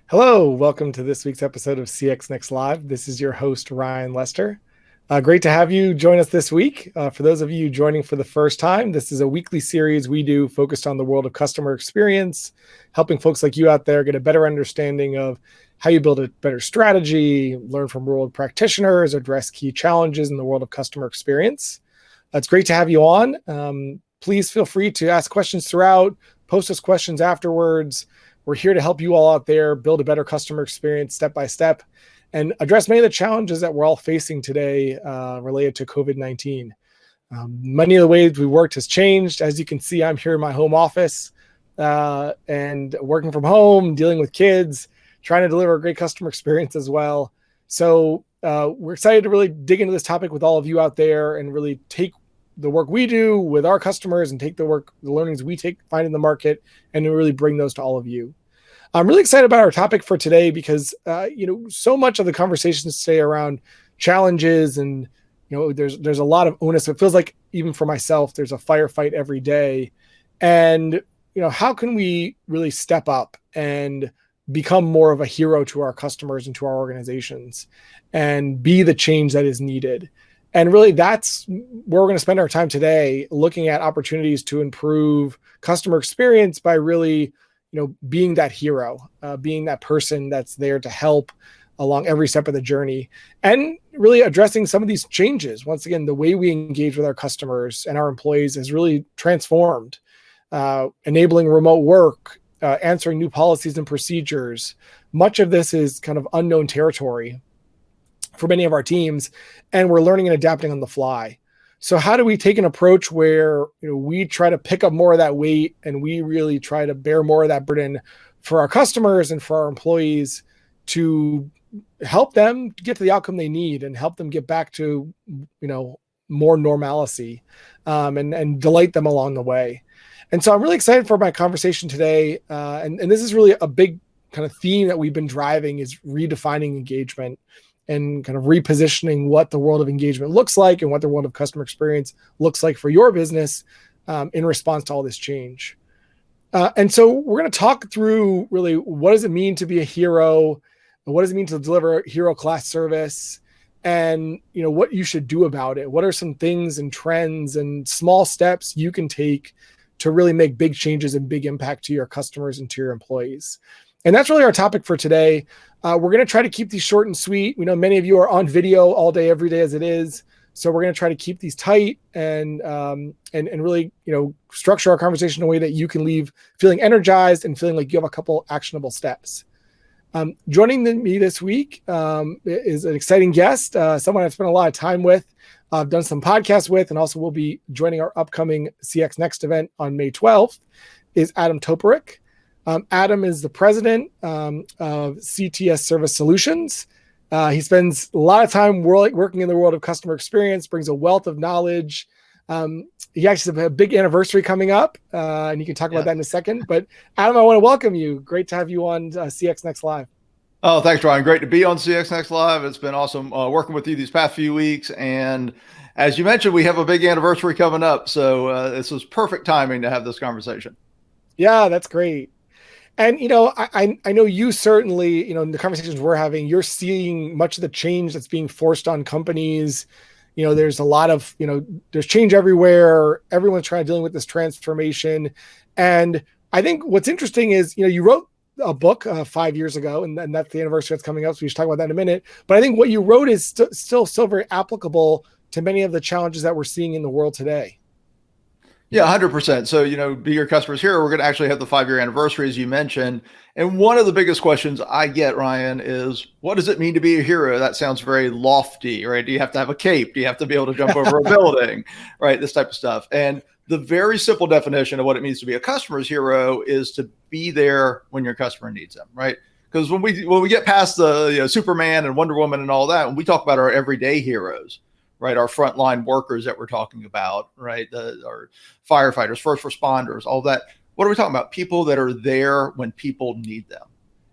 Hello, welcome to this week's episode of CX Next Live. This is your host, Ryan Lester. Great to have you join us this week. For those of you joining for the first time, this is a weekly series we do focused on the world of customer experience, helping folks like you out there get a better understanding of how you build a better strategy, learn from world practitioners, address key challenges in the world of customer experience. It's great to have you on. Please feel free to ask questions throughout, post us questions afterwards. We're here to help you all out there build a better customer experience step by step and address many of the challenges that we're all facing today related to COVID-19. Many of the ways we worked has changed. As you can see, I'm here in my home office and working from home, dealing with kids, trying to deliver a great customer experience as well. So we're excited to really dig into this topic with all of you out there and really take the work we do with our customers and take the learnings we find in the market and to really bring those to all of you. I'm really excited about our topic for today because, so much of the conversations today around challenges and, there's a lot of onus. It feels like even for myself, there's a firefight every day. And, how can we really step up and become more of a hero to our customers and to our organizations and be the change that is needed? And really, that's where we're going to spend our time today, looking at opportunities to improve customer experience by really, being that hero, being that person that's there to help along every step of the journey, and really addressing some of these changes. Once again, the way we engage with our customers and our employees has really transformed, enabling remote work, answering new policies and procedures. Much of this is kind of unknown territory for many of our teams, and we're learning and adapting on the fly. So how do we take an approach where we try to pick up more of that weight and we really try to bear more of that burden for our customers and for our employees to help them get to the outcome they need and help them get back to more normalcy and delight them along the way. And so I'm really excited for my conversation today. And this is really a big kind of theme that we've been driving is redefining engagement and kind of repositioning what the world of engagement looks like and what the world of customer experience looks like for your business in response to all this change. And so we're going to talk through really what does it mean to be a hero? What does it mean to deliver hero class service? And what you should do about it. What are some things and trends and small steps you can take to really make big changes and big impact to your customers and to your employees? And that's really our topic for today. We're going to try to keep these short and sweet. We know many of you are on video all day, every day as it is. So we're going to try to keep these tight and really, structure our conversation in a way that you can leave feeling energized and feeling like you have a couple actionable steps. Joining me this week is an exciting guest, someone I've spent a lot of time with, I've done some podcasts with, and also will be joining our upcoming CX Next event on May 12th, is Adam Toporek. Adam is the president of CTS Service Solutions. He spends a lot of time working in the world of customer experience, brings a wealth of knowledge. He actually has a big anniversary coming up, and you can talk about that in a second. But Adam, I want to welcome you. Great to have you on CX Next Live. Oh, thanks, Ryan. Great to be on CX Next Live. It's been awesome working with you these past few weeks. And as you mentioned, we have a big anniversary coming up. So this was perfect timing to have this conversation. Yeah, that's great. And, I know you certainly, in the conversations we're having, you're seeing much of the change that's being forced on companies. There's a lot of, there's change everywhere. Everyone's trying to deal with this transformation. And I think what's interesting is, you wrote a book 5 years ago, and that's the anniversary that's coming up. So we should talk about that in a minute. But I think what you wrote is still very applicable to many of the challenges that we're seeing in the world today. Yeah, 100%. So, be your customers here. We're going to actually have the 5-year anniversary, as you mentioned. And one of the biggest questions I get, Ryan, is what does it mean to be a hero? That sounds very lofty, right? Do you have to have a cape? Do you have to be able to jump over a building, right? This type of stuff. And the very simple definition of what it means to be a customer's hero is to be there when your customer needs them, right? Because when we get past the Superman and Wonder Woman and all that, when we talk about our everyday heroes, right? Our frontline workers that we're talking about, right? Our firefighters, first responders, all that. What are we talking about? People that are there when people need them.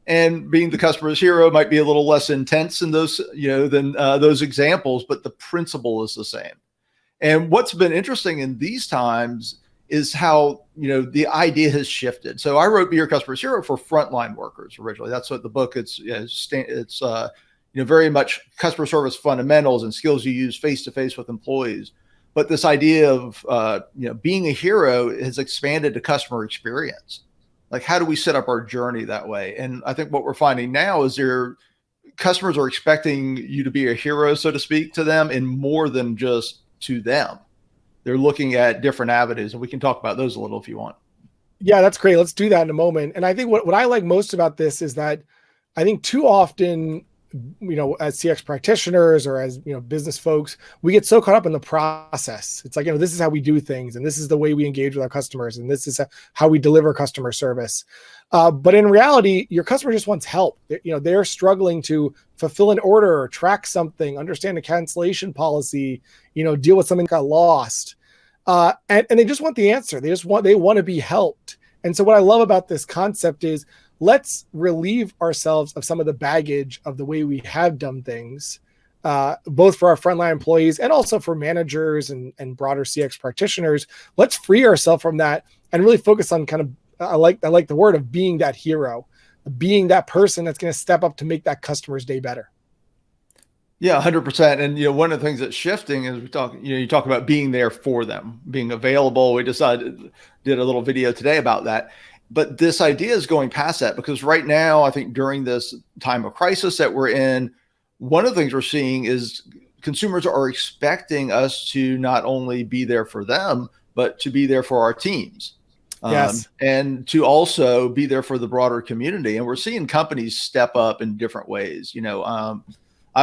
And being the customer's hero might be a little less intense in those, than those examples, but the principle is the same. And what's been interesting in these times is how, the idea has shifted. So I wrote Be Your Customer's Hero for frontline workers originally. That's what the book, it's very much customer service fundamentals and skills you use face-to-face with employees. But this idea of, being a hero has expanded to customer experience. Like, how do we set up our journey that way? And I think what we're finding now is customers are expecting you to be a hero, so to speak, to them, and more than just to them. They're looking at different avenues, and we can talk about those a little if you want. Yeah, that's great. Let's do that in a moment. And I think what I like most about this is that I think too often, as CX practitioners or as, business folks, we get so caught up in the process. It's like, this is how we do things, and this is the way we engage with our customers, and this is how we deliver customer service. But in reality, your customer just wants help. They're struggling to fulfill an order, or track something, understand a cancellation policy, deal with something that got lost. And they just want the answer. They want to be helped. And so what I love about this concept is, let's relieve ourselves of some of the baggage of the way we have done things, both for our frontline employees and also for managers and broader CX practitioners. Let's free ourselves from that and really focus on kind of, I like the word of being that hero, being that person that's going to step up to make that customer's day better. Yeah, 100%. And, one of the things that's shifting is you talk about being there for them, being available. We did a little video today about that. But this idea is going past that, because right now, I think during this time of crisis that we're in, one of the things we're seeing is consumers are expecting us to not only be there for them, but to be there for our teams. Yes. And to also be there for the broader community. And we're seeing companies step up in different ways. I'm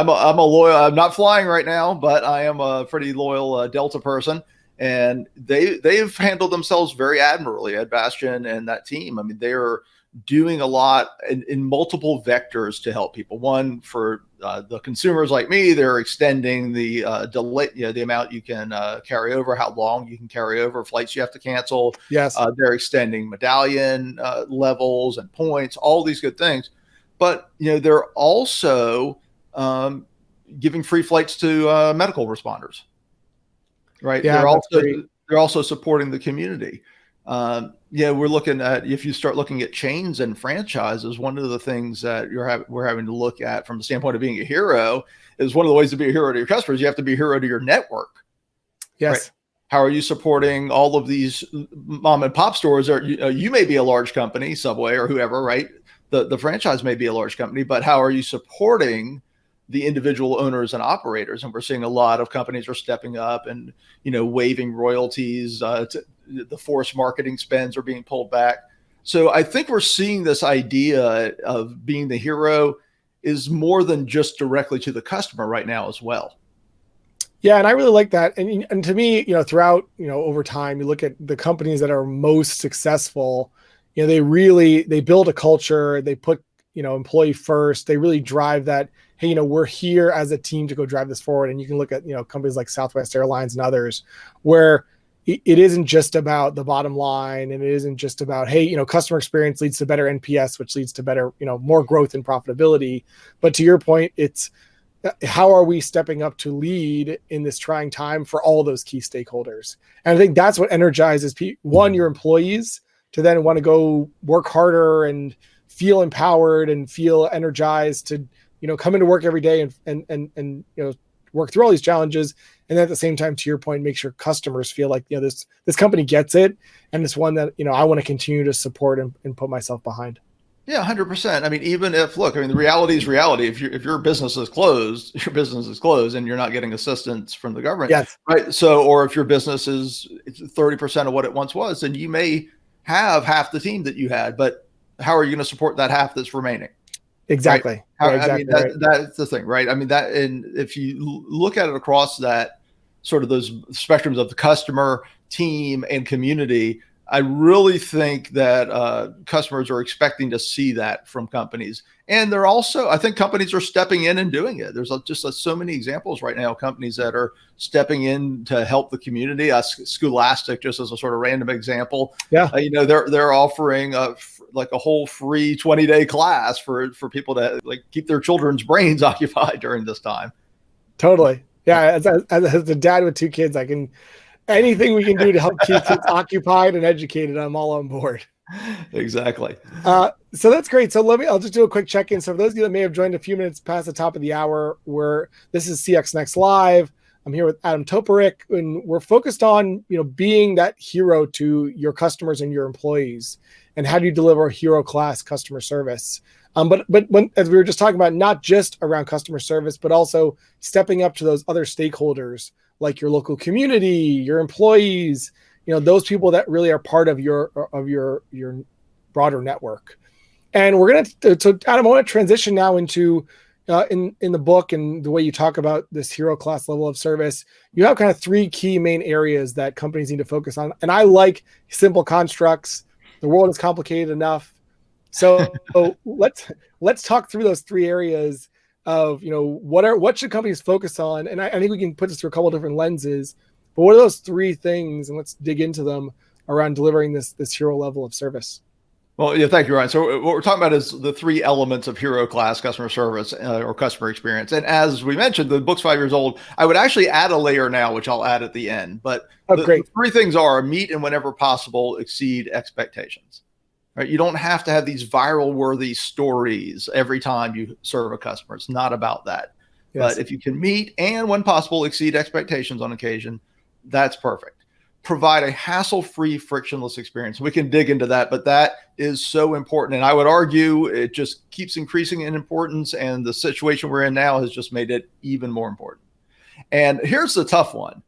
a loyal, I'm not flying right now, but I am a pretty loyal Delta person. And they've handled themselves very admirably, Ed Bastian and that team. I mean, they're doing a lot in multiple vectors to help people. One, for the consumers like me, they're extending the delay, the amount you can carry over, how long you can carry over, flights you have to cancel. Yes. They're extending medallion levels and points, all these good things. But, they're also giving free flights to medical responders. Right. Yeah, they're also supporting the community. We're looking at, if you start looking at chains and franchises, one of the things that we're having to look at from the standpoint of being a hero is, one of the ways to be a hero to your customers, you have to be a hero to your network. Yes. Right? How are you supporting all of these mom and pop stores? Or you may be a large company, Subway or whoever, right? The franchise may be a large company, but how are you supporting the individual owners and operators? And we're seeing a lot of companies are stepping up and, waiving royalties. The forced marketing spends are being pulled back. So I think we're seeing this idea of being the hero is more than just directly to the customer right now as well. Yeah, and I really like that. And to me, throughout, over time, you look at the companies that are most successful, they build a culture, they put, employee first, they really drive that, hey, we're here as a team to go drive this forward. And you can look at, companies like Southwest Airlines and others, where it isn't just about the bottom line, and it isn't just about, hey, customer experience leads to better NPS, which leads to better, more growth and profitability. But to your point, it's how are we stepping up to lead in this trying time for all those key stakeholders? And I think that's what energizes your employees to then want to go work harder and feel empowered and feel energized to, come into work every day and work through all these challenges. And then at the same time, to your point, make sure customers feel like, this company gets it. And it's one that, I want to continue to support and put myself behind. Yeah, 100%. I mean, even if, the reality is reality. If your business is closed, your business is closed and you're not getting assistance from the government. Yes. Right. So, or if your business is 30% of what it once was, then you may have half the team that you had, but how are you going to support that half that's remaining? Exactly. Right? Exactly. That's the thing, right? I mean, and if you look at it across that sort of those spectrums of the customer, team, and community, I really think that customers are expecting to see that from companies. And they're also, I think companies are stepping in and doing it. There's just so many examples right now, companies that are stepping in to help the community. Scholastic, just as a sort of random example. Yeah. They're offering a whole free 20-day class for people to keep their children's brains occupied during this time. Totally. Yeah. As a dad with two kids, I can Anything we can do to help keep kids occupied and educated, I'm all on board. Exactly. So that's great. So I'll just do a quick check-in. So for those of you that may have joined a few minutes past the top of the hour, this is CXNextLive. I'm here with Adam Toporek, and we're focused on, being that hero to your customers and your employees, and how do you deliver hero class customer service. But as we were just talking about, not just around customer service, but also stepping up to those other stakeholders like your local community, your employees, those people that really are part of your broader network. And we're going to, Adam, I want to transition now into in the book and the way you talk about this hero class level of service. You have kind of three key main areas that companies need to focus on. And I like simple constructs. The world is complicated enough. So let's talk through those three areas of, what should companies focus on? And I think we can put this through a couple of different lenses, but what are those three things? And let's dig into them around delivering this hero level of service. Well, yeah, thank you, Ryan. So what we're talking about is the three elements of hero class customer service or customer experience. And as we mentioned, the book's 5 years old. I would actually add a layer now, which I'll add at the end. But the three things are: meet and whenever possible, exceed expectations. Right? You don't have to have these viral worthy stories every time you serve a customer. It's not about that. Yes. But if you can meet and when possible, exceed expectations on occasion, that's perfect. Provide a hassle-free, frictionless experience. We can dig into that, but that is so important. And I would argue it just keeps increasing in importance, and the situation we're in now has just made it even more important. And here's the tough one,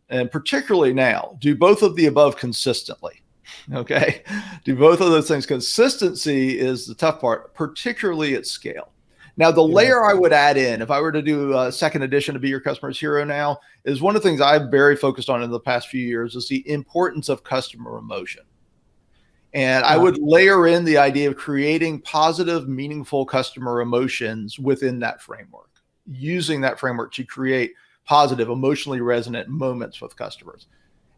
and particularly now, do both of the above consistently. Okay? Do both of those things. Consistency is the tough part, particularly at scale. Now, the layer I would add in, if I were to do a second edition to Be Your Customer's Hero now, is one of the things I've very focused on in the past few years is the importance of customer emotion. And I would layer in the idea of creating positive, meaningful customer emotions within that framework, using that framework to create positive, emotionally resonant moments with customers.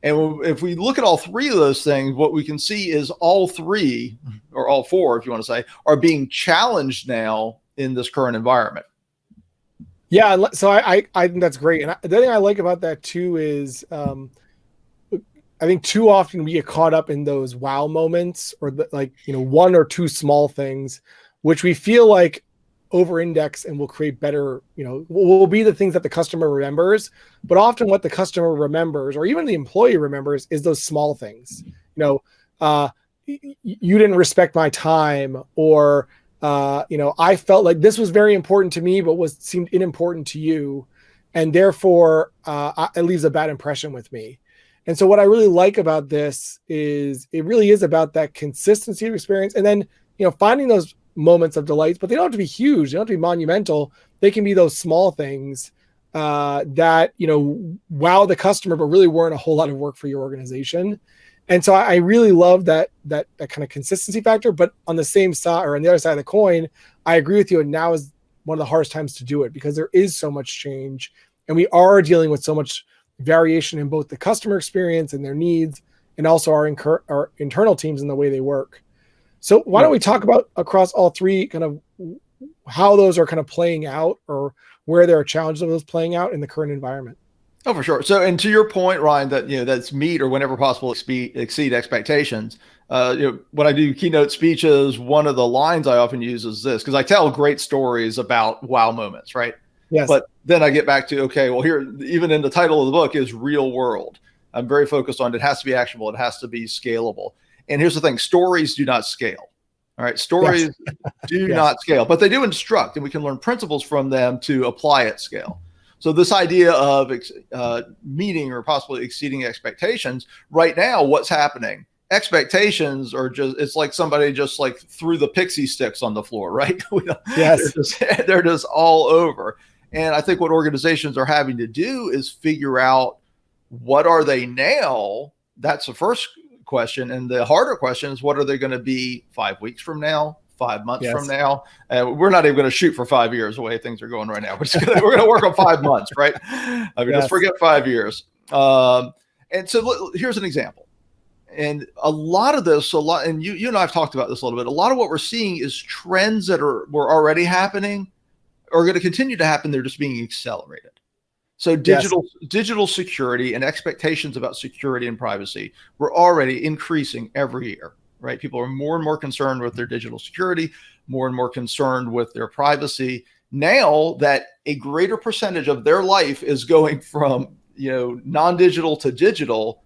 And if we look at all three of those things, what we can see is all three, or all four, if you want to say, are being challenged now in this current environment. Yeah, so I think that's great. And the thing I like about that too is I think too often we get caught up in those wow moments, or one or two small things, which we feel like over-index and will create better, will be the things that the customer remembers. But often what the customer remembers, or even the employee remembers, is those small things. You didn't respect my time, or I felt like this was very important to me, but seemed unimportant to you. And therefore, it leaves a bad impression with me. And so what I really like about this is it really is about that consistency of experience. And then, finding those moments of delight, but they don't have to be huge. They don't have to be monumental. They can be those small things that, wow the customer, but really weren't a whole lot of work for your organization. And so I really love that kind of consistency factor. But on the same side, or on the other side of the coin, I agree with you. And now is one of the hardest times to do it, because there is so much change, and we are dealing with so much variation in both the customer experience and their needs, and also our internal teams and the way they work. So why don't we talk about across all three, kind of how those are kind of playing out, or where there are challenges of those playing out in the current environment? Oh, for sure. So, and to your point, Ryan, that, that's meet or whenever possible exceed expectations. When I do keynote speeches, one of the lines I often use is this, because I tell great stories about wow moments, right? Yes. But then I get back to, okay, well, here, even in the title of the book is real world. I'm very focused on it has to be actionable. It has to be scalable. And here's the thing, stories do not scale. All right. Stories do not scale, but they do instruct, and we can learn principles from them to apply at scale. So this idea of meeting or possibly exceeding expectations, right now, what's happening? Expectations are it's like somebody just like threw the pixie sticks on the floor, right? Yes. They're just all over. And I think what organizations are having to do is figure out, what are they now? That's the first question. And the harder question is, what are they going to be 5 weeks from now, 5 months from now? We're not even going to shoot for 5 years the way things are going right now. We're going to work on 5 months, right? Just forget 5 years. And so here's an example. And a lot of this, and you and I have talked about this a little bit. A lot of what we're seeing is trends that were already happening, are going to continue to happen. They're just being accelerated. So Yes. digital security and expectations about security and privacy were already increasing every year, right? People are more and more concerned with their digital security, more and more concerned with their privacy. Now that a greater percentage of their life is going from, non-digital to digital,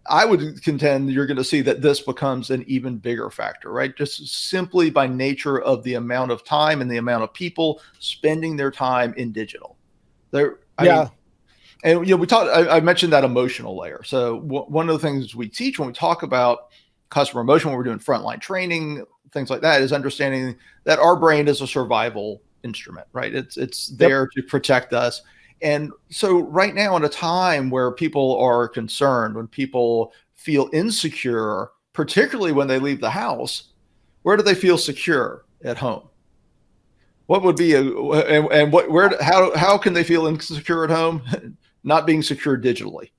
I would contend you're going to see that this becomes an even bigger factor, right? Just simply by nature of the amount of time and the amount of people spending their time in digital. I mean, and I mentioned that emotional layer. So one of the things we teach when we talk about customer emotion, when we're doing frontline training, things like that, is understanding that our brain is a survival instrument, right? It's there to protect us. And so right now, in a time where people are concerned, when people feel insecure, particularly when they leave the house, where do they feel secure? At home. What would be how can they feel insecure at home? Not being secure digitally.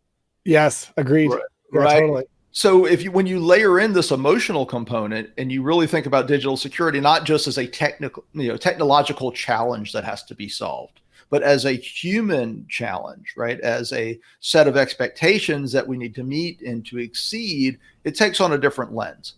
Yes, agreed. Right. Yeah, Right. totally. So when you layer in this emotional component and you really think about digital security, not just as a technological challenge that has to be solved, but as a human challenge, right? As a set of expectations that we need to meet and to exceed, it takes on a different lens.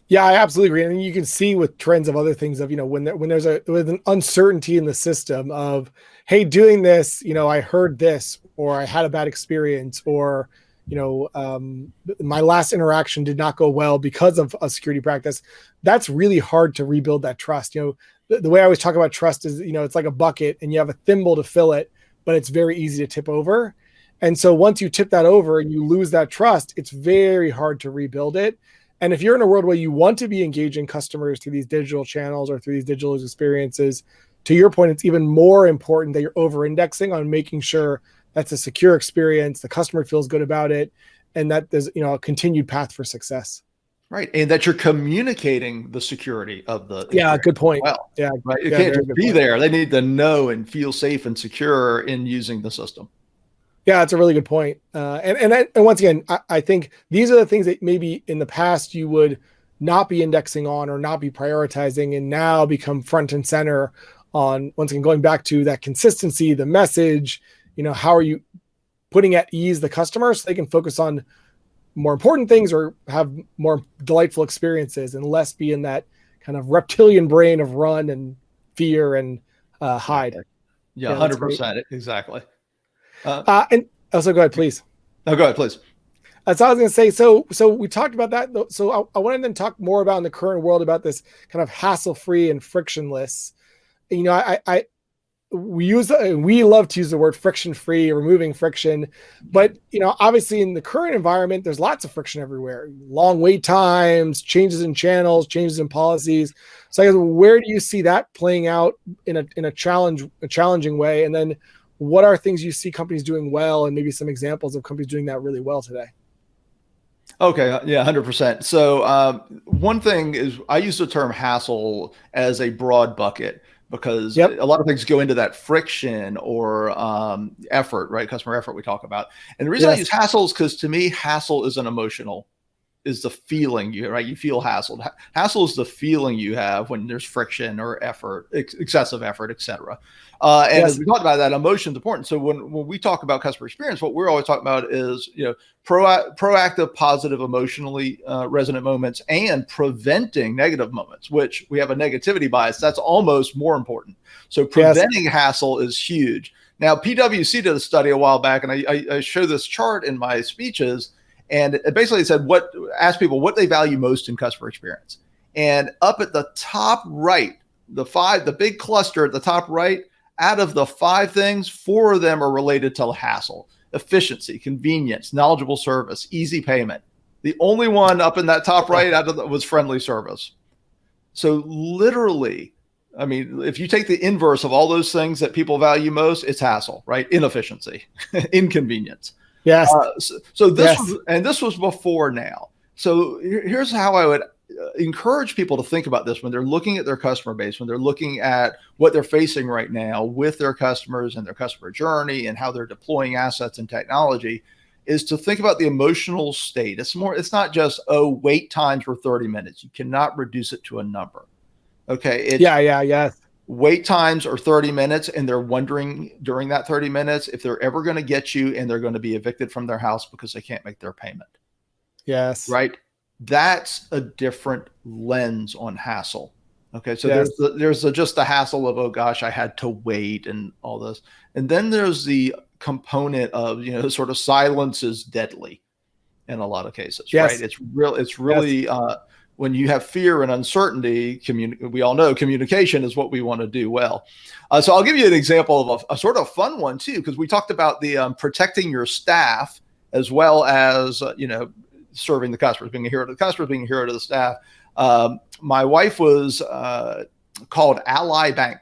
Yeah, I absolutely agree. And you can see with trends of other things of, when there's an uncertainty in the system of, hey, doing this, I heard this, or I had a bad experience, or, my last interaction did not go well because of a security practice. That's really hard to rebuild that trust. The way I always talk about trust is, it's like a bucket and you have a thimble to fill it, but it's very easy to tip over. And so once you tip that over and you lose that trust, it's very hard to rebuild it. And if you're in a world where you want to be engaging customers through these digital channels or through these digital experiences, to your point, it's even more important that you're over-indexing on making sure that's a secure experience, the customer feels good about it, and that there's a continued path for success. Right. And that you're communicating the security of the Yeah, good point. well. Yeah, right. It yeah, can't just be point. there. They need to know and feel safe and secure in using the system. Yeah, it's a really good point. And once again, I think these are the things that maybe in the past you would not be indexing on or not be prioritizing, and now become front and center on, once again, going back to that consistency, the message, how are you putting at ease the customer so they can focus on more important things or have more delightful experiences and less be in that kind of reptilian brain of run and fear and hide. Yeah, 100%. Exactly. And also, go ahead, please. No, go ahead, please. That's what I was going to say. So we talked about that. So I wanted to then talk more about in the current world about this kind of hassle-free and frictionless. We love to use the word friction-free, removing friction, but obviously in the current environment, there's lots of friction everywhere. Long wait times, changes in channels, changes in policies. So I guess, where do you see that playing out in a challenging way? And then, what are things you see companies doing well, and maybe some examples of companies doing that really well today? Okay. Yeah, 100%. So one thing is, I use the term hassle as a broad bucket because a lot of things go into that friction or effort, right? Customer effort we talk about. And the reason I use hassle is because, to me, hassle is is the feeling you feel hassled. Hassle is the feeling you have when there's friction or effort, excessive effort, etc. As we talked about, that emotion is important. So when we talk about customer experience, what we're always talking about is proactive, positive, emotionally resonant moments, and preventing negative moments, which we have a negativity bias. That's almost more important. So preventing hassle is huge. Now, PwC did a study a while back, and I show this chart in my speeches. And it basically said asked people what they value most in customer experience. And up at the top right, the big cluster at the top right, out of the 5 things, 4 of them are related to hassle: efficiency, convenience, knowledgeable service, easy payment. The only one up in that top right was friendly service. So literally, I mean, if you take the inverse of all those things that people value most, it's hassle, right? Inefficiency, inconvenience. Yes. This was before now. So here's how I would encourage people to think about this when they're looking at their customer base, when they're looking at what they're facing right now with their customers and their customer journey and how they're deploying assets and technology, is to think about the emotional state. It's not just, wait times were 30 minutes. You cannot reduce it to a number. Okay. Yes. Wait times are 30 minutes, and they're wondering during that 30 minutes if they're ever going to get you, and they're going to be evicted from their house because they can't make their payment. Yes. Right. That's a different lens on hassle. Okay. So Yes. there's just the hassle of, oh gosh, I had to wait and all this. And then there's the component of, sort of silence is deadly in a lot of cases, Yes. right? It's really, when you have fear and uncertainty, we all know communication is what we want to do well. So I'll give you an example of a sort of fun one too, because we talked about the protecting your staff as well as, serving the customers, being a hero to the customers, being a hero to the staff. My wife was called Ally Bank.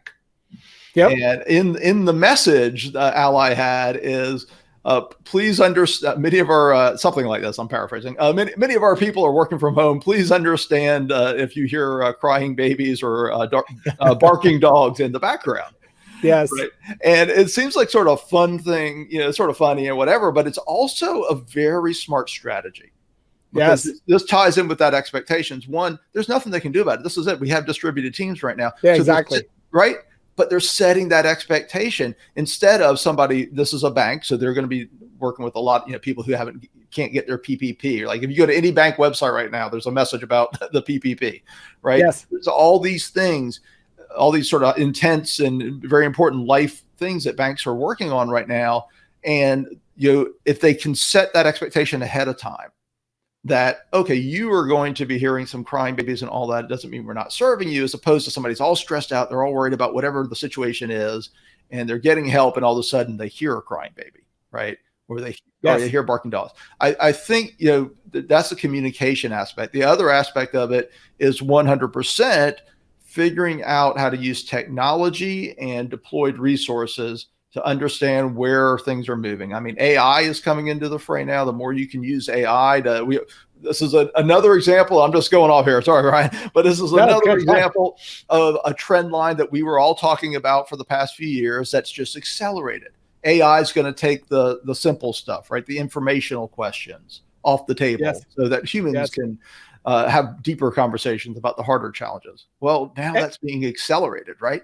Yep. And in the message Ally had is, please understand, many of our, something like this, I'm paraphrasing, many of our people are working from home. Please understand if you hear crying babies or barking dogs in the background. Yes. Right. And it seems like sort of fun thing, sort of funny and whatever, but it's also a very smart strategy. Because this ties in with that expectations. One, there's nothing they can do about it. This is it. We have distributed teams right now. Yeah, so exactly. Right. But they're setting that expectation instead of somebody, this is a bank. So they're going to be working with a lot, people who can't get their PPP. Like if you go to any bank website right now, there's a message about the PPP, right? Yes. So all these things, all these sort of intense and very important life things that banks are working on right now. And, if they can set that expectation ahead of time, that, okay, you are going to be hearing some crying babies and all that. It doesn't mean we're not serving you, as opposed to somebody's all stressed out. They're all worried about whatever the situation is, and they're getting help. And all of a sudden they hear a crying baby, right? Or they hear barking dogs. I think, that's the communication aspect. The other aspect of it is 100% figuring out how to use technology and deployed resources to understand where things are moving. I mean, AI is coming into the fray now. The more you can use AI this is another example. I'm just going off here. Sorry, Ryan, but this is another example of a trend line that we were all talking about for the past few years that's just accelerated. AI is going to take the simple stuff, right? The informational questions off the table so that humans can have deeper conversations about the harder challenges. Well, now that's being accelerated, right?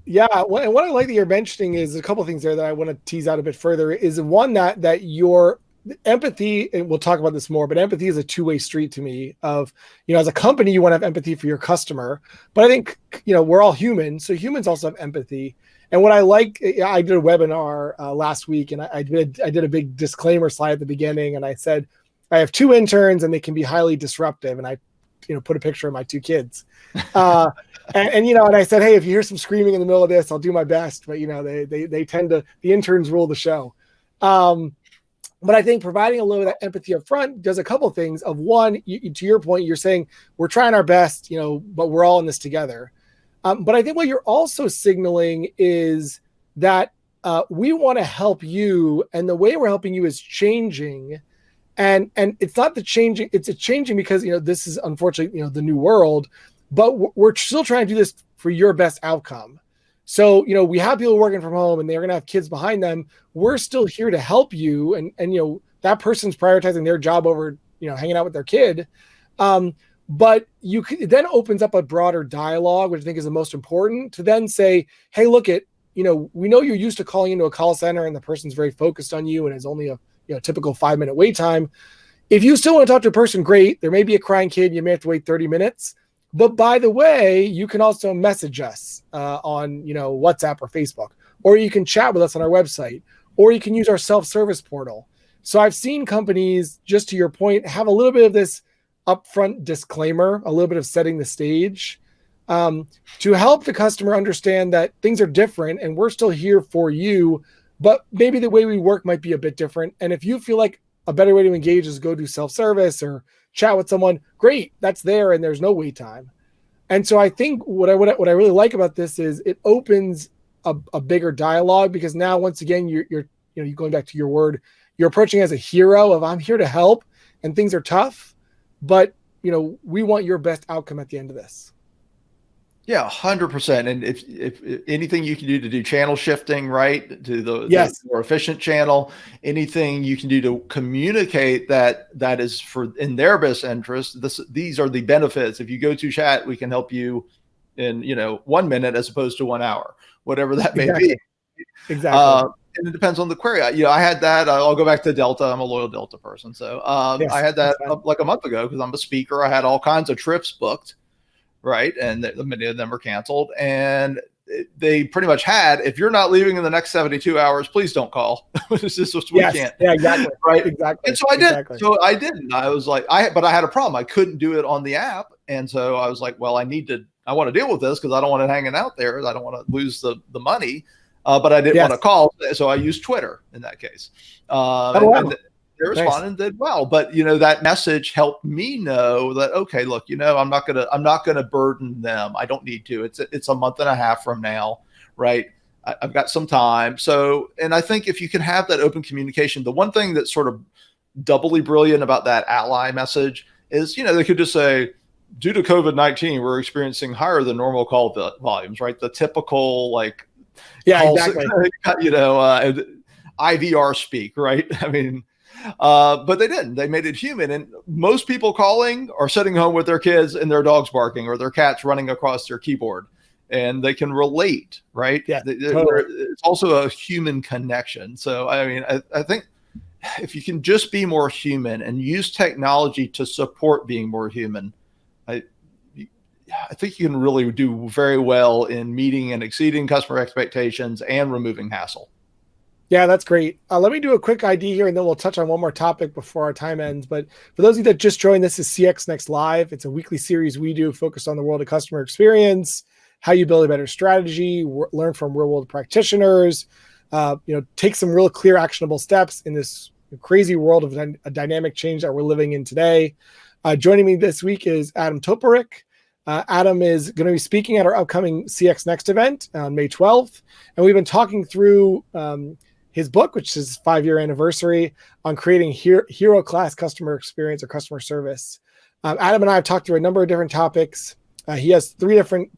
Yeah, and what I like that you're mentioning is a couple of things there that I want to tease out a bit further. Is one that your empathy, and we'll talk about this more, but empathy is a two-way street to me. Of as a company, you want to have empathy for your customer, but I think we're all human, so humans also have empathy. And what I did a webinar last week, and I did a big disclaimer slide at the beginning, and I said I have 2 interns and they can be highly disruptive, and I put a picture of my 2 kids. And I said, hey, if you hear some screaming in the middle of this, I'll do my best. But they tend to, the interns rule the show. But I think providing a little bit of empathy up front does a couple of things. Of one, to your point, you're saying we're trying our best, but we're all in this together. But I think what you're also signaling is that we want to help you, and the way we're helping you is changing. And it's not the changing, it's a changing because, this is unfortunately, the new world, but we're still trying to do this for your best outcome. So, we have people working from home and they're going to have kids behind them. We're still here to help you. And that person's prioritizing their job over, hanging out with their kid. But it then opens up a broader dialogue, which I think is the most important, to then say, hey, look at, we know you're used to calling into a call center and the person's very focused on you and is only a typical 5-minute wait time. If you still want to talk to a person, great. There may be a crying kid. You may have to wait 30 minutes. But by the way, you can also message us on WhatsApp or Facebook, or you can chat with us on our website, or you can use our self-service portal. So I've seen companies, just to your point, have a little bit of this upfront disclaimer, a little bit of setting the stage to help the customer understand that things are different and we're still here for you, but maybe the way we work might be a bit different. And if you feel like a better way to engage is go do self-service or chat with someone, great, that's there and there's no wait time. And so I think what I really like about this is it opens a bigger dialogue, because now once again you're going back to your word, you're approaching as a hero of I'm here to help and things are tough, but we want your best outcome at the end of this. Yeah, 100%. And if anything you can do to do channel shifting, right, to the more efficient channel, anything you can do to communicate that is in their best interest. These are the benefits. If you go to chat, we can help you in 1 minute as opposed to 1 hour, whatever that may Exactly. be. Exactly. And it depends on the query. I had that. I'll go back to Delta. I'm a loyal Delta person. So Yes, I had that that's fine. like a month ago because I'm a speaker. I had all kinds of trips booked, right? And many of them were canceled. And they pretty much had, if you're not leaving in the next 72 hours, please don't call. This is just, we Yes. can't. Yeah, exactly. Right. Exactly. And so I did. Exactly. So I didn't. I was like, but I had a problem. I couldn't do it on the app. And so I was like, well, I want to deal with this because I don't want it hanging out there. I don't want to lose the money. But I didn't want to call. So I used Twitter in that case. And they responded and did well. But, that message helped me know that, okay, look, I'm not going to burden them. I don't need to. It's a month and a half from now. Right. I've got some time. So, and I think if you can have that open communication, the one thing that's sort of doubly brilliant about that ally message is, they could just say, due to COVID-19, we're experiencing higher than normal call volumes, right? The typical exactly. IVR speak, right? I mean, but they didn't. They made it human. And most people calling are sitting home with their kids and their dogs barking or their cats running across their keyboard. And they can relate, right? Yeah, totally. It's also a human connection. So, I mean, I think if you can just be more human and use technology to support being more human, I think you can really do very well in meeting and exceeding customer expectations and removing hassle. Yeah, that's great. Let me do a quick ID here, and then we'll touch on one more topic before our time ends. But for those of you that just joined, this is CXNextLive. It's a weekly series we do focused on the world of customer experience, how you build a better strategy, learn from real-world practitioners, take some real clear, actionable steps in this crazy world of a dynamic change that we're living in today. Joining me this week is Adam Toporek. Adam is going to be speaking at our upcoming CX Next event on May 12th. And we've been talking through his book, which is 5-year anniversary, on creating hero class customer experience or customer service. Adam and I have talked through a number of different topics. He has 3 different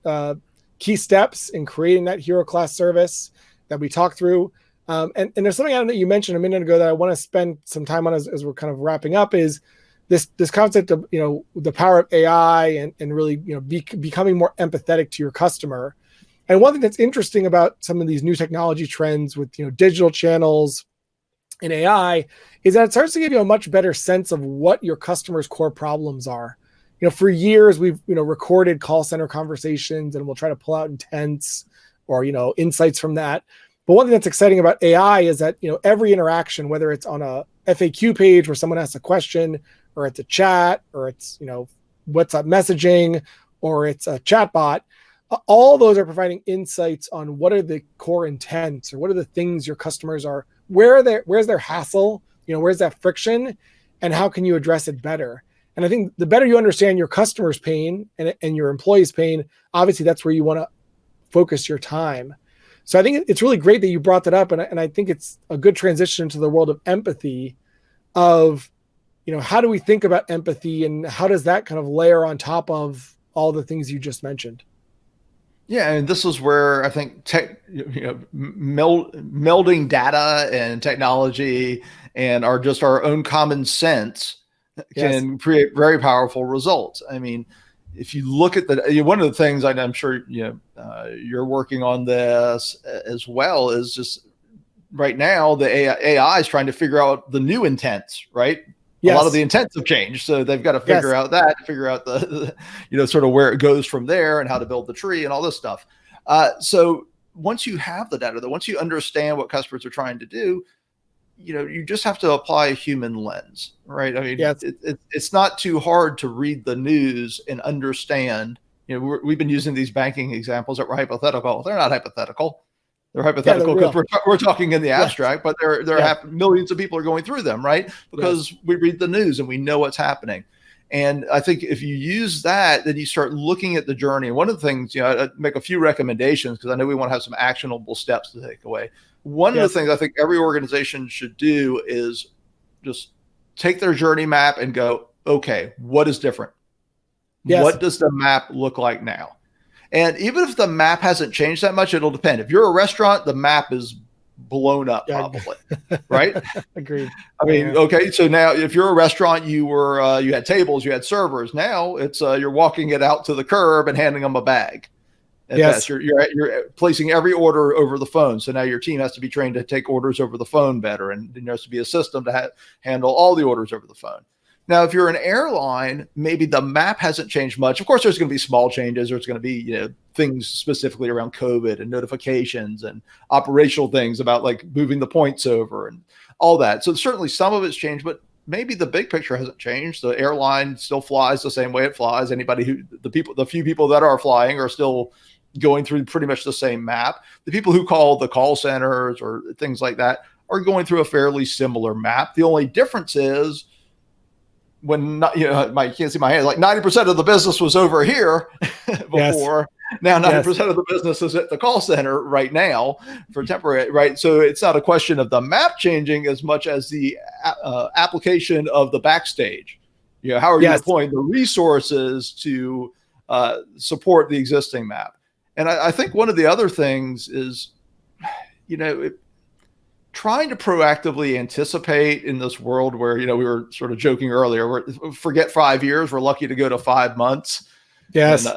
key steps in creating that hero class service that we talked through. And there's something, Adam, that you mentioned a minute ago that I want to spend some time on as we're kind of wrapping up is this concept of, the power of AI and really, becoming more empathetic to your customer. And one thing that's interesting about some of these new technology trends with, digital channels and AI is that it starts to give you a much better sense of what your customer's core problems are. For years we've, recorded call center conversations and we'll try to pull out intents or, insights from that. But one thing that's exciting about AI is that, every interaction, whether it's on a FAQ page where someone asks a question, or it's a chat, or it's, WhatsApp messaging, or it's a chatbot, all those are providing insights on what are the core intents or what are the things your customers are, where's their hassle, where's that friction, and how can you address it better? And I think the better you understand your customer's pain and your employees' pain, obviously that's where you want to focus your time. So I think it's really great that you brought that up. And I think it's a good transition into the world of empathy of, how do we think about empathy and how does that kind of layer on top of all the things you just mentioned? Yeah, and this is where I think melding data and technology and our own common sense can create very powerful results. I mean, if you look at one of the things I'm sure you're working on this as well is just right now the AI is trying to figure out the new intents, right? Yes. A lot of the intents have changed, so they've got to figure out the sort of where it goes from there and how to build the tree and all this stuff. So once you have the data, once you understand what customers are trying to do, you just have to apply a human lens, right? I mean, it's not too hard to read the news and understand. We've been using these banking examples that were hypothetical. They're not hypothetical. They're hypothetical because we're talking in the abstract, but millions of people are going through them, right? Because we read the news and we know what's happening. And I think if you use that, then you start looking at the journey. And one of the things, I make a few recommendations because I know we want to have some actionable steps to take away. One of the things I think every organization should do is just take their journey map and go, okay, what is different? What does the map look like now? And even if the map hasn't changed that much, it'll depend. If you're a restaurant, the map is blown up probably, right? Agreed. I mean, okay. So now if you're a restaurant, you had tables, you had servers. Now it's, you're walking it out to the curb and handing them a bag. at best. Yes. You're placing every order over the phone. So now your team has to be trained to take orders over the phone better. And there has to be a system to handle all the orders over the phone. Now, if you're an airline, maybe the map hasn't changed much. Of course, there's going to be small changes. There's going to be, things specifically around COVID and notifications and operational things about like moving the points over and all that. So certainly some of it's changed, but maybe the big picture hasn't changed. The airline still flies the same way it flies. The few people that are flying are still going through pretty much the same map. The people who call the call centers or things like that are going through a fairly similar map. The only difference is when you can't see my hand, like 90% of the business was over here before. Yes. Now 90% of the business is at the call center right now for temporary, right? So it's not a question of the map changing as much as the application of the backstage. How are you deploying the resources to support the existing map? And I think one of the other things is, trying to proactively anticipate in this world where, we were sort of joking earlier, forget 5 years, we're lucky to go to 5 months. Yes.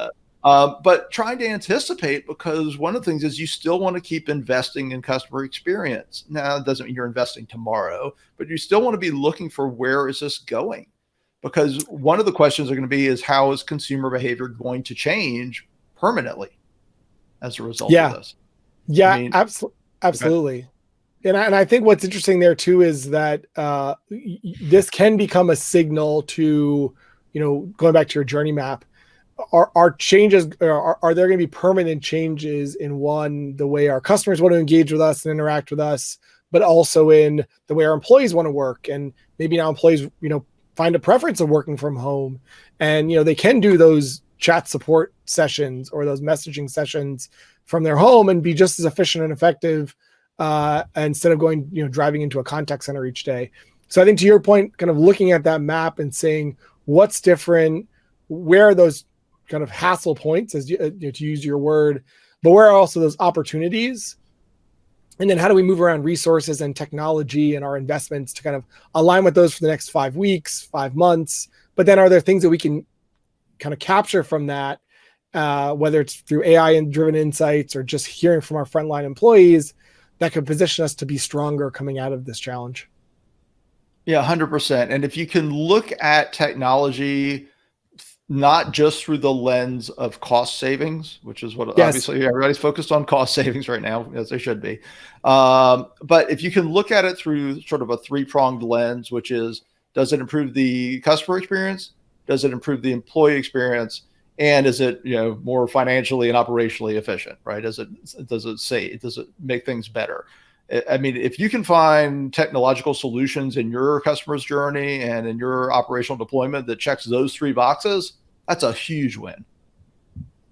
But trying to anticipate, because one of the things is you still want to keep investing in customer experience. Now, it doesn't mean you're investing tomorrow, but you still want to be looking for where is this going? Because one of the questions are going to be is how is consumer behavior going to change permanently as a result of this? Yeah, absolutely. Okay. And I think what's interesting there too is that this can become a signal to, going back to your journey map, are changes, are there going to be permanent changes in the way our customers want to engage with us and interact with us, but also in the way our employees want to work. And maybe now employees, find a preference of working from home, and, they can do those chat support sessions or those messaging sessions from their home and be just as efficient and effective instead of going, driving into a contact center each day. So I think to your point, kind of looking at that map and saying what's different, where are those kind of hassle points, as to use your word, but where are also those opportunities? And then how do we move around resources and technology and our investments to kind of align with those for the next 5 weeks, 5 months? But then are there things that we can kind of capture from that, whether it's through AI and driven insights or just hearing from our frontline employees, that could position us to be stronger coming out of this challenge? Yeah, 100%. And if you can look at technology, not just through the lens of cost savings, which is what obviously everybody's focused on cost savings right now, as they should be. But if you can look at it through sort of a 3-pronged lens, which is, does it improve the customer experience? Does it improve the employee experience? And is it, more financially and operationally efficient, right? Does it make things better? I mean, if you can find technological solutions in your customer's journey and in your operational deployment that checks those 3 boxes, that's a huge win.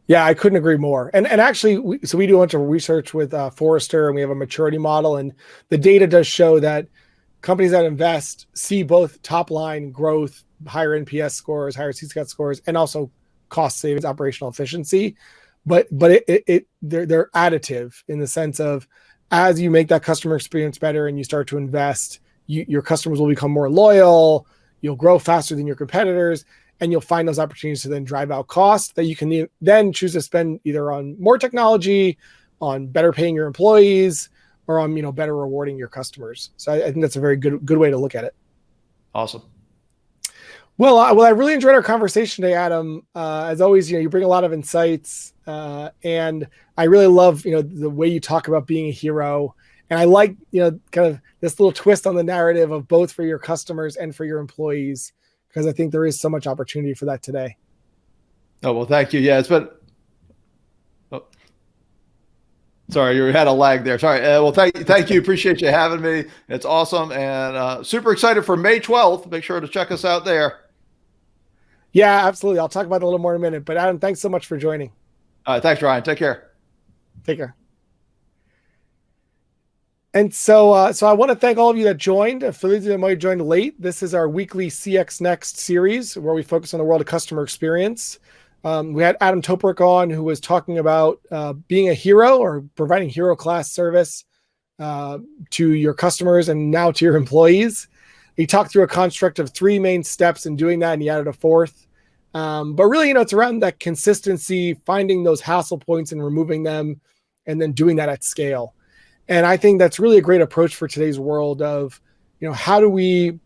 Yeah, I couldn't agree more. And actually, we do a bunch of research with Forrester, and we have a maturity model, and the data does show that companies that invest see both top line growth, higher NPS scores, higher CSAT scores, and also cost savings, operational efficiency, but they're additive in the sense of, as you make that customer experience better and you start to invest, your customers will become more loyal, you'll grow faster than your competitors, and you'll find those opportunities to then drive out costs that you can then choose to spend either on more technology, on better paying your employees, or on better rewarding your customers. So I think that's a very good way to look at it. Awesome. Well, I really enjoyed our conversation today, Adam. As always, you bring a lot of insights, and I really love, the way you talk about being a hero. And I like, kind of this little twist on the narrative of both for your customers and for your employees, because I think there is so much opportunity for that today. Oh, well, thank you. Yeah, it's been. Oh. Sorry, you had a lag there. Sorry. Well, thank you. Appreciate you having me. It's awesome, and super excited for May 12th. Make sure to check us out there. Yeah, absolutely. I'll talk about it a little more in a minute. But Adam, thanks so much for joining. All right. Thanks, Ryan. Take care. Take care. And so I want to thank all of you that joined. For those of you that might have joined late, this is our weekly CX Next series where we focus on the world of customer experience. We had Adam Toporek on, who was talking about being a hero or providing hero class service to your customers and now to your employees. He talked through a construct of 3 main steps in doing that, and he added a 4th. But really, it's around that consistency, finding those hassle points and removing them, and then doing that at scale. And I think that's really a great approach for today's world of, how do we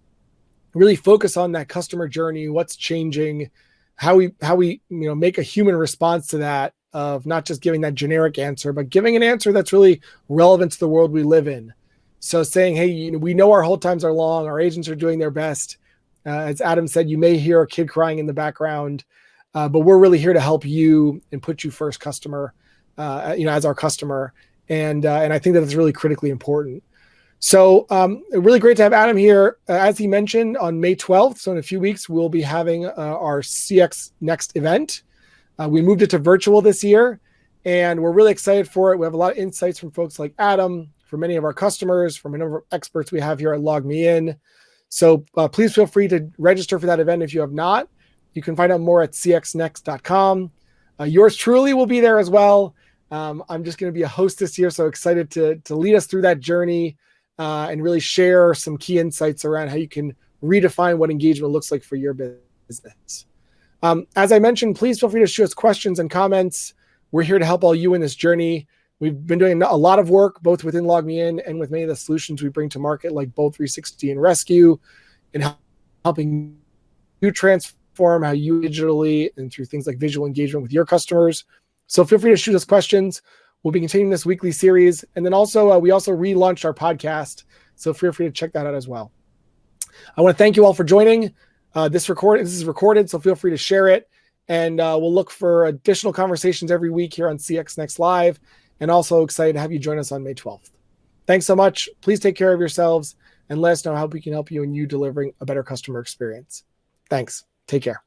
really focus on that customer journey, what's changing, how we make a human response to that, of not just giving that generic answer, but giving an answer that's really relevant to the world we live in. So saying, hey, we know our hold times are long, our agents are doing their best. As Adam said, you may hear a kid crying in the background, but we're really here to help you and put you first, customer, as our customer. And I think that it's really critically important. So really great to have Adam here. As he mentioned, on May 12th, so in a few weeks, we'll be having our CX Next event. We moved it to virtual this year, and we're really excited for it. We have a lot of insights from folks like Adam, from many of our customers, from a number of experts we have here at LogMeIn. So please feel free to register for that event if you have not. You can find out more at CXNext.com. Yours truly will be there as well. I'm just going to be a host this year, so excited to lead us through that journey and really share some key insights around how you can redefine what engagement looks like for your business. As I mentioned, please feel free to shoot us questions and comments. We're here to help all you in this journey. We've been doing a lot of work, both within LogMeIn and with many of the solutions we bring to market, like Bolt 360 and Rescue, and helping you transform how you digitally and through things like visual engagement with your customers. So feel free to shoot us questions. We'll be continuing this weekly series. And then also, we also relaunched our podcast. So feel free to check that out as well. I want to thank you all for joining. This is recorded, so feel free to share it. And we'll look for additional conversations every week here on CX Next Live. And also excited to have you join us on May 12th. Thanks so much. Please take care of yourselves and let us know how we can help you in you delivering a better customer experience. Thanks. Take care.